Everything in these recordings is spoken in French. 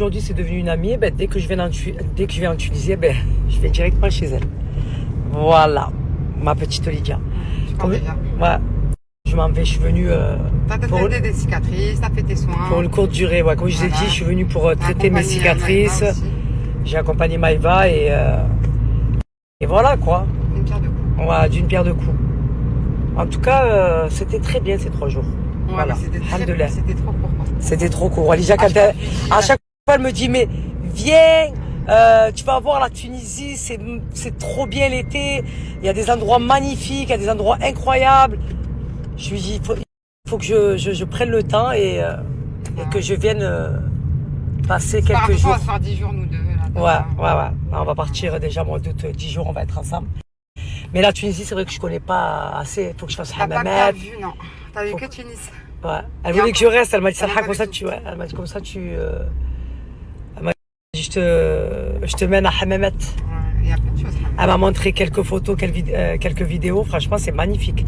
aujourd'hui c'est devenu une amie, ben, dès que je vais en Tunisie, ben, je vais directement chez elle. Voilà, ma petite Lydia. Tu pars déjà. Ouais, je m'en vais, je suis venue T'as traité des cicatrices, t'as fait tes soins. pour une courte durée. Ouais, comme je vous ai dit, je suis venue pour traiter mes cicatrices. J'ai accompagné Maïva et voilà quoi. Une pierre de coups. Ouais, d'une pierre deux coups. En tout cas, c'était très bien ces 3 jours. Ouais, voilà. c'était trop court. C'était trop court. Lydia, à chaque fois, elle me dit, mais viens, tu vas voir la Tunisie, c'est trop bien l'été. Il y a des endroits magnifiques, il y a des endroits incroyables. Je lui dis, il faut que je prenne le temps et que je vienne passer quelques jours. On va faire 10 jours, nous deux. Là, ouais. On va partir déjà, mois d'août, 10 jours, on va être ensemble. Mais la Tunisie, c'est vrai que je connais pas assez. Il faut que je fasse Hammamet. T'as pas vu, non. T'as vu que Tunis. Ouais. Elle voulait que je reste. Elle m'a dit ça comme ça, elle m'a dit comme ça, elle m'a dit je te mène à Hammamet. Ouais, il y a plein de choses. Elle m'a montré quelques photos, quelques vidéos. Franchement, c'est magnifique.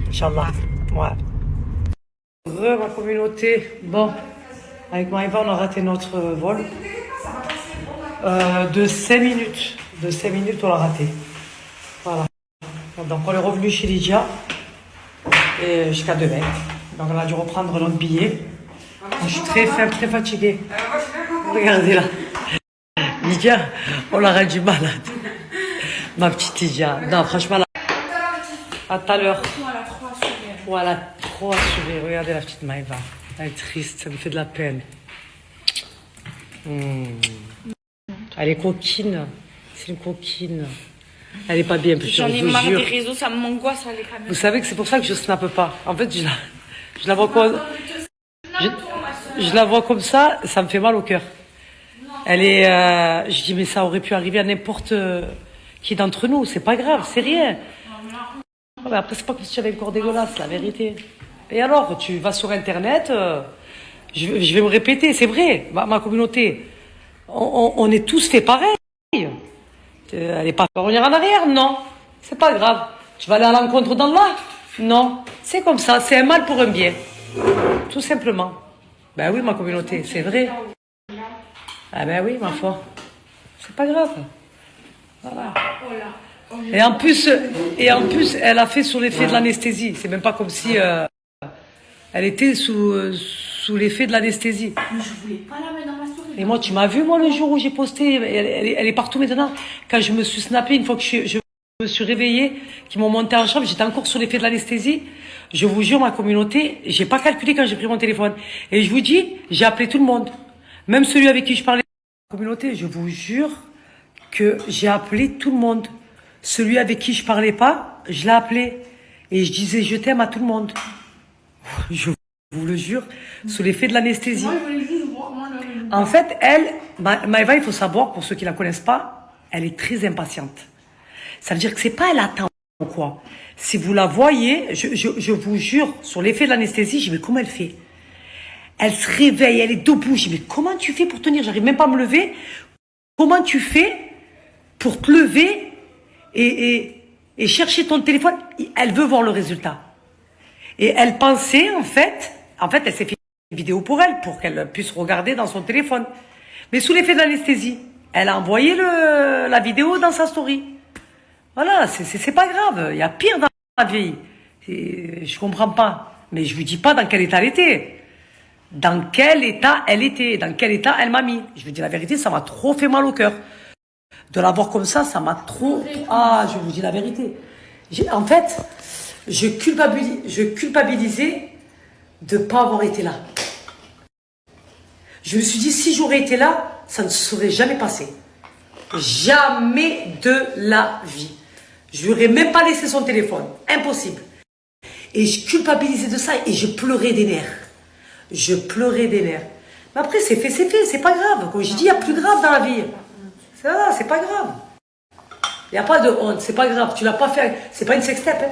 Inch'Allah. Ouais. Ma communauté. Bon, avec Maïva, on a raté notre vol. De 5 minutes. De 5 minutes, on l'a raté. Voilà. Donc, on est revenu chez Lydia. Et jusqu'à demain. Donc, on a dû reprendre notre billet. Je suis très fatiguée. Regardez là. Lydia, on l'a rendu malade. Ma petite Lydia. Non, franchement, là. À tout à l'heure. Voilà, trop à sourire. Regardez la petite Maïva. Elle est triste, ça me fait de la peine. Elle est coquine. C'est une coquine. Elle est pas bien. J'en ai marre des réseaux, ça m'angoisse les caméras. Vous savez que c'est pour ça que je snappe pas. En fait, je la vois comme... Je la vois comme ça me fait mal au cœur. Elle est... je dis, mais ça aurait pu arriver à n'importe qui d'entre nous. C'est pas grave, c'est rien. Mais après, c'est pas comme si tu avais un corps dégueulasse, la vérité. Et alors, tu vas sur Internet, je vais me répéter, c'est vrai, ma communauté. On est tous fait pareil. Elle n'est pas revenir en arrière, non. C'est pas grave. Tu vas aller à l'encontre d'Allah? Non. C'est comme ça, c'est un mal pour un bien. Tout simplement. Ben oui, ma communauté, c'est vrai. Ah ben oui, ma foi. C'est pas grave. Voilà. Et en plus, elle a fait sous l'effet de l'anesthésie. C'est même pas comme si elle était sous l'effet de l'anesthésie. Mais je voulais pas la mettre dans ma story. Et moi, tu m'as vu, moi, le jour où j'ai posté, elle est partout maintenant. Quand je me suis snappé, une fois que je me suis réveillée, qu'ils m'ont monté en chambre, j'étais encore sous l'effet de l'anesthésie. Je vous jure, ma communauté, j'ai pas calculé quand j'ai pris mon téléphone. Et je vous dis, j'ai appelé tout le monde. Même celui avec qui je parlais. Ma communauté, je vous jure que j'ai appelé tout le monde. Celui avec qui je parlais pas, je l'ai appelé. Et je disais, je t'aime à tout le monde. Je vous le jure, sous l'effet de l'anesthésie. En fait, Maïva, il faut savoir, pour ceux qui la connaissent pas, elle est très impatiente. Ça veut dire que c'est pas elle attend ou quoi. Si vous la voyez, je vous jure, sur l'effet de l'anesthésie, je dis, mais comment elle fait? Elle se réveille, elle est debout. Je dis, mais comment tu fais pour tenir? J'arrive même pas à me lever. Comment tu fais pour te lever et chercher ton téléphone? Elle veut voir le résultat. Et elle pensait, en fait, elle s'est fait une vidéo pour qu'elle puisse regarder dans son téléphone. Mais sous l'effet de l'anesthésie, elle a envoyé la vidéo dans sa story. Voilà, c'est pas grave. Il y a pire dans la vie. Je comprends pas. Mais je vous dis pas dans quel état elle était. Dans quel état elle était. Dans quel état elle m'a mis. Je vous dis la vérité, ça m'a trop fait mal au cœur. De la voir comme ça m'a trop... Ah, je vous dis la vérité. En fait, je culpabilisais de ne pas avoir été là. Je me suis dit, si j'aurais été là, ça ne serait jamais passé. Jamais de la vie. Je lui aurais même pas laissé son téléphone. Impossible. Et je culpabilisais de ça et je pleurais des nerfs. Mais après, c'est fait, c'est pas grave. Comme je dis, il y a plus grave dans la vie. C'est pas grave. Il n'y a pas de honte, c'est pas grave. Tu l'as pas fait, c'est pas une sextape. Hein.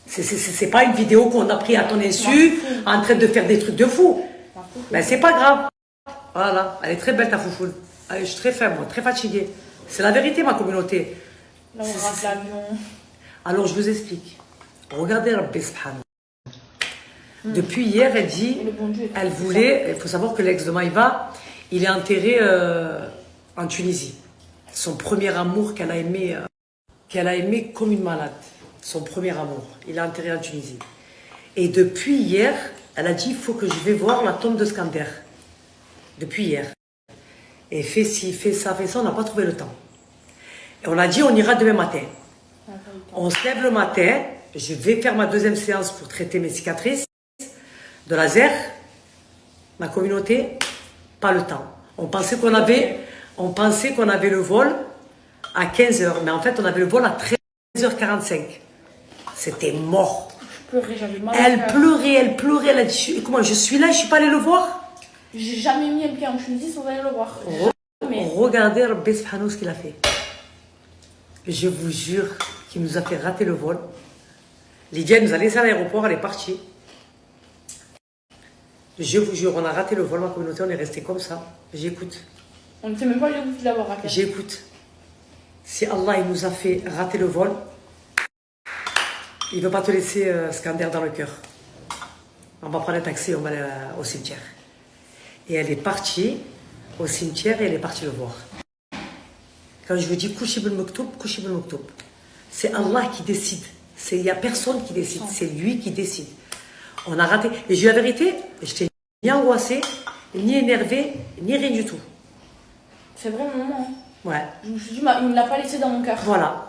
C'est pas une vidéo qu'on a pris à ton insu, en train de faire des trucs de fou. Ben c'est pas grave. Voilà, elle est très belle ta foufoule. Je suis très faible, moi, très fatiguée. C'est la vérité, ma communauté. Là, on rate l'avion. Alors, je vous explique. Regardez Rabbi Subhanahu. Depuis hier, elle dit, elle voulait, il faut savoir que l'ex de Maïva, Il est enterré en Tunisie. Son premier amour qu'elle a aimé comme une malade. Son premier amour. Il est enterré en Tunisie. Et depuis hier, elle a dit, il faut que je vais voir la tombe de Skander. Depuis hier. Et fait ci, fait ça, on n'a pas trouvé le temps. Et on a dit, on ira demain matin. On se lève le matin, je vais faire ma deuxième séance pour traiter mes cicatrices, de laser, ma communauté, pas le temps. On pensait qu'on avait le vol à 15h, mais en fait on avait le vol à 13h45. C'était mort. Je pleurais, j'avais mal. Elle pleurait, elle a dit, comment, je suis là, je suis pas allée le voir. J'ai jamais mis un pied en Tunisie sans aller le voir. Regardez Rabbi Subhanahu ce qu'il a fait. Je vous jure qu'il nous a fait rater le vol. Lydia nous a laissé à l'aéroport, elle est partie. Je vous jure, on a raté le vol, ma communauté, on est resté comme ça. J'écoute. On ne sait même pas le goût de l'avoir raté. J'écoute. Si Allah il nous a fait rater le vol, il ne veut pas te laisser Skander dans le cœur. On va prendre un taxi, on va aller au cimetière. Et elle est partie au cimetière et elle est partie le voir. Quand je vous dis Kouchib al-Maktoub, c'est Allah qui décide. Il n'y a personne qui décide, c'est lui qui décide. On a raté. Et je dis la vérité, je n'étais ni angoissée, ni énervée, ni rien du tout. C'est vrai, maman. Ouais. Je me suis dit, il ne me l'a pas laissé dans mon cœur. Voilà.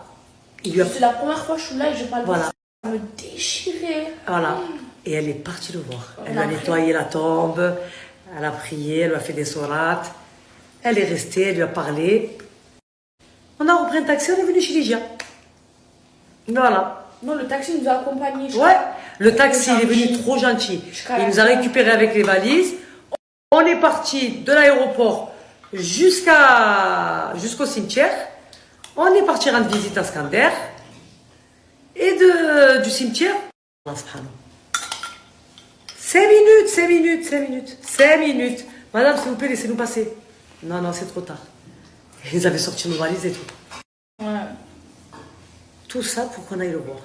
C'est la première fois que je suis là et je parle voilà. de ça. Ça me déchirait. Voilà. Et elle est partie le voir. Elle a nettoyé la tombe, elle a prié, elle lui a fait des sourates. Elle est restée, elle lui a parlé. On a repris un taxi, on est venu chez Lydia. Voilà. Non, le taxi nous a accompagnés. Ouais, le taxi, il est venu trop gentil. Il nous a récupérés avec les valises. On est parti de l'aéroport jusqu'au cimetière. On est parti rendre visite à Skander. Et du cimetière, 5 minutes. Madame, s'il vous plaît, laissez-nous passer. Non, c'est trop tard. Ils avaient sorti nos valises et tout. Ouais. Tout ça pour qu'on aille le voir.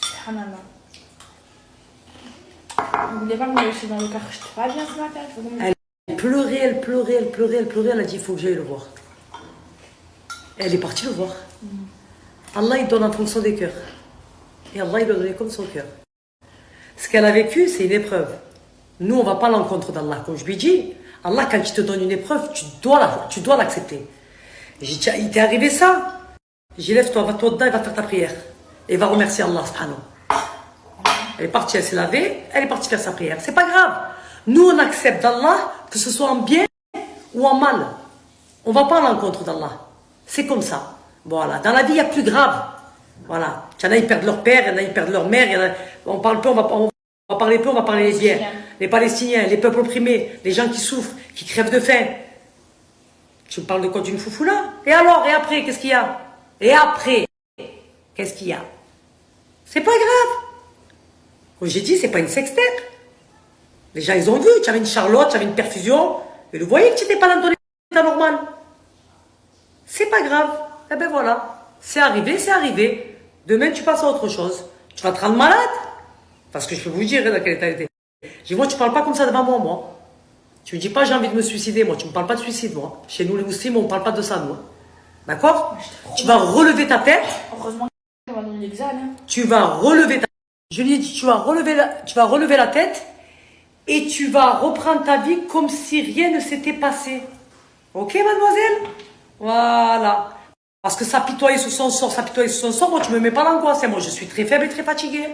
Subhanallah. Vous voulez pas me laisser dans le car? Je pas bien ce matin. Elle pleurait. Elle a dit, il faut que j'aille le voir. Elle est partie le voir. Allah, il donne en fonction des cœurs. Et Allah, il a donné comme son cœur. Ce qu'elle a vécu, c'est une épreuve. Nous, on ne va pas à l'encontre d'Allah. Comme je lui dis, Allah, quand il te donne une épreuve, tu dois l'accepter. J'ai dit, il t'est arrivé ça. J'ai dit, lève-toi, va-toi dedans et va faire ta prière. Et va remercier Allah, subhanahu. Elle est partie, elle s'est lavée, elle est partie faire sa prière. C'est pas grave. Nous, on accepte d'Allah, que ce soit en bien ou en mal. On ne va pas à l'encontre d'Allah. C'est comme ça. Voilà. Dans la vie, il y a plus grave. Voilà. Il y en a, ils perdent leur père, il y en a, ils perdent leur mère. Il y en a, on parle peu, on va parler peu, on va parler bien. Les Palestiniens, les peuples opprimés, les gens qui souffrent, qui crèvent de faim. Tu me parles de quoi, d'une foufoula? Et alors, et après, qu'est-ce qu'il y a? Et après, qu'est-ce qu'il y a? C'est pas grave. Comme j'ai dit, c'est pas une sextape. Les gens, ils ont vu, tu avais une Charlotte, tu avais une perfusion, et vous voyez que tu n'étais pas dans ton état normal. C'est pas grave. Eh ben voilà. C'est arrivé, c'est arrivé. Demain, tu passes à autre chose. Tu vas te rendre malade. Parce que je peux vous dire dans quel état il était. J'ai dit, moi, tu parles pas comme ça devant moi. Tu me dis pas, j'ai envie de me suicider, moi. Tu me parles pas de suicide, moi. Chez nous, les musulmans, on parle pas de ça, nous. D'accord? Tu vas relever ta tête. Heureusement qu'on va donner l'examen. Tu vas relever ta tête. Je lui ai dit, tu vas relever la tête et tu vas reprendre ta vie comme si rien ne s'était passé. Ok, mademoiselle? Voilà. Parce que s'apitoyer sur son sort, moi, tu me mets pas l'angoisse. Moi, je suis très faible et très fatiguée.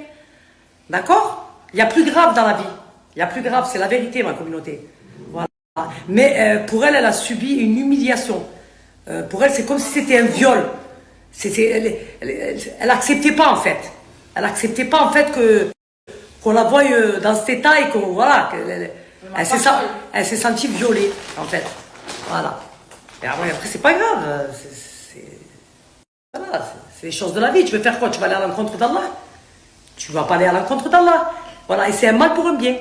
D'accord? Il y a plus grave dans la vie. Il y a plus grave, c'est la vérité, ma communauté. Voilà. Mais pour elle, elle a subi une humiliation. Pour elle, c'est comme si c'était un viol. Elle acceptait pas, en fait. Elle acceptait pas, en fait, qu'on la voie dans cet état et qu'on, voilà. Elle s'est sentie violée, en fait. Voilà. Et après, c'est pas grave. Voilà, c'est les choses de la vie. Tu veux faire quoi? Tu vas aller à l'encontre d'Allah? Tu vas pas aller à l'encontre d'Allah. Voilà, et c'est un mal pour un bien.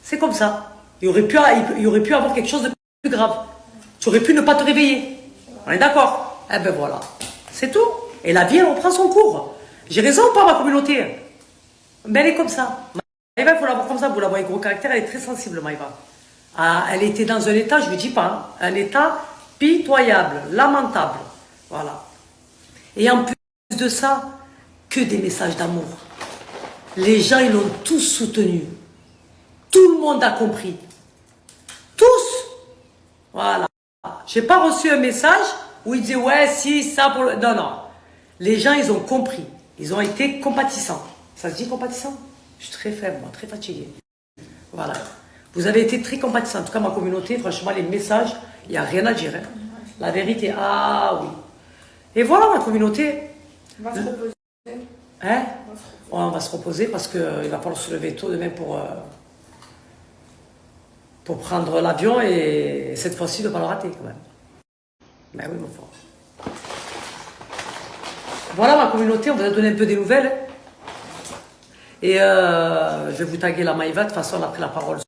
C'est comme ça. Il aurait pu avoir quelque chose de plus grave. Tu aurais pu ne pas te réveiller. On est d'accord? Eh ben voilà. C'est tout. Et la vie, elle reprend son cours. J'ai raison ou pas, ma communauté? Mais elle est comme ça. Maïva, il faut la voir comme ça. Vous la voyez gros caractère, elle est très sensible, Maïva. Ah, elle était dans un état, je ne dis pas, hein, un état pitoyable, lamentable. Voilà. Et en plus de ça, que des messages d'amour. Les gens, ils l'ont tous soutenu. Tout le monde a compris. Tous. Voilà. Je n'ai pas reçu un message où ils disaient, ouais, si, ça pour le... Non, non. Les gens, ils ont compris. Ils ont été compatissants. Ça se dit compatissant? Je suis très faible, moi, très fatiguée. Voilà. Vous avez été très compatissants. En tout cas, ma communauté, franchement, les messages, il n'y a rien à dire. Hein. La vérité, ah oui. Et voilà, ma communauté. On va se reposer. Hein? Ouais, on va se reposer parce qu'il va falloir se lever tôt demain pour prendre l'avion et cette fois-ci, ne pas le rater quand même. Ben oui, mon frère. Voilà, ma communauté, on vous a donné un peu des nouvelles. Et je vais vous taguer la Maïva. De toute façon, on a pris la parole.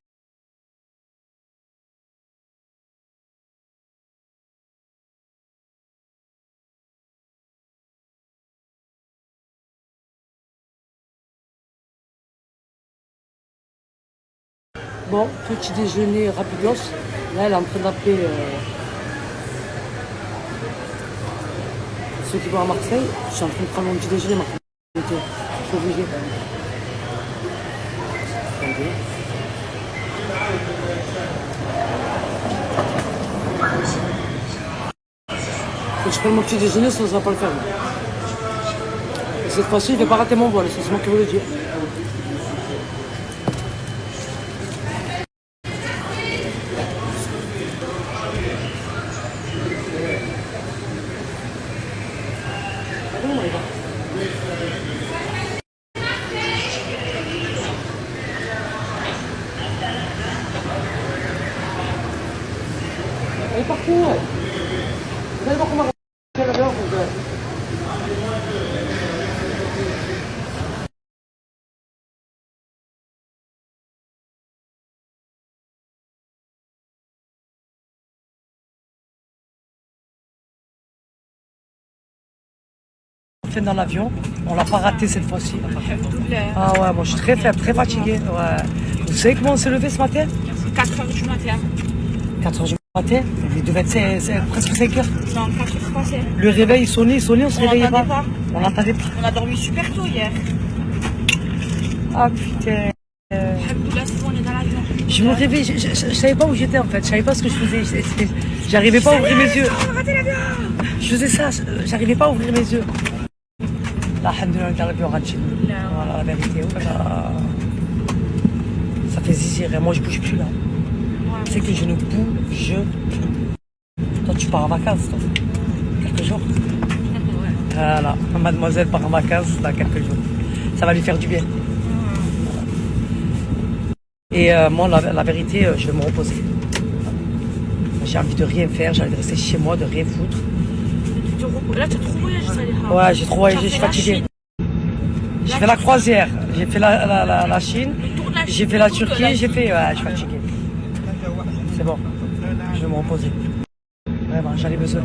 Bon, petit déjeuner rapidos. Là, elle est en train d'appeler ceux qui vont à Marseille. Je suis en train de prendre mon petit déjeuner, ma communauté. Je suis obligée. Attendez. Faut que je prenne mon petit déjeuner, sinon ça ne va pas le faire. Et cette fois-ci, je ne vais pas rater mon vol, c'est moi qui vous le dis. Elle est partout. Vous allez voir comment elle est dehors. Fin dans l'avion, on l'a pas raté cette fois-ci. Ah ouais, moi je suis très faible, très fatigué. Ouais. Vous savez comment on s'est levé ce matin? 4h du matin. 4h du matin, il devait être presque 5h. Non, 4h passées. Le réveil il sonnait, on se réveillait pas. pas. On l'entendait pas. On a dormi super tôt hier. Ah putain. Alhamdoulilah, c'est bon, on est dans l'avion. Je me réveille, je savais pas où j'étais en fait, je savais pas ce que je faisais. J'arrivais pas à ouvrir mes yeux. Je faisais ça, j'arrivais pas à ouvrir mes yeux. Là, alhamdoulilah, on est dans l'avion, on rentre chez nous. Voilà la vérité. Oh là là. Ça fait zizir, moi je bouge plus là. C'est que je ne bouge plus. Toi tu pars en vacances, toi. Quelques jours. Voilà, mademoiselle part en vacances dans quelques jours. Ça va lui faire du bien. Et moi, la vérité, je vais me reposer. J'ai envie de rien faire, j'ai envie de rester chez moi, de rien foutre. Là, tu as trop voyagé, Saliha. Ouais, j'ai trop voyagé, je suis fatiguée. J'ai fait la croisière, j'ai fait la Chine, j'ai fait la Turquie, j'ai fait... Ouais, je suis fatiguée. C'est bon, je vais me reposer. Vraiment, j'en ai besoin.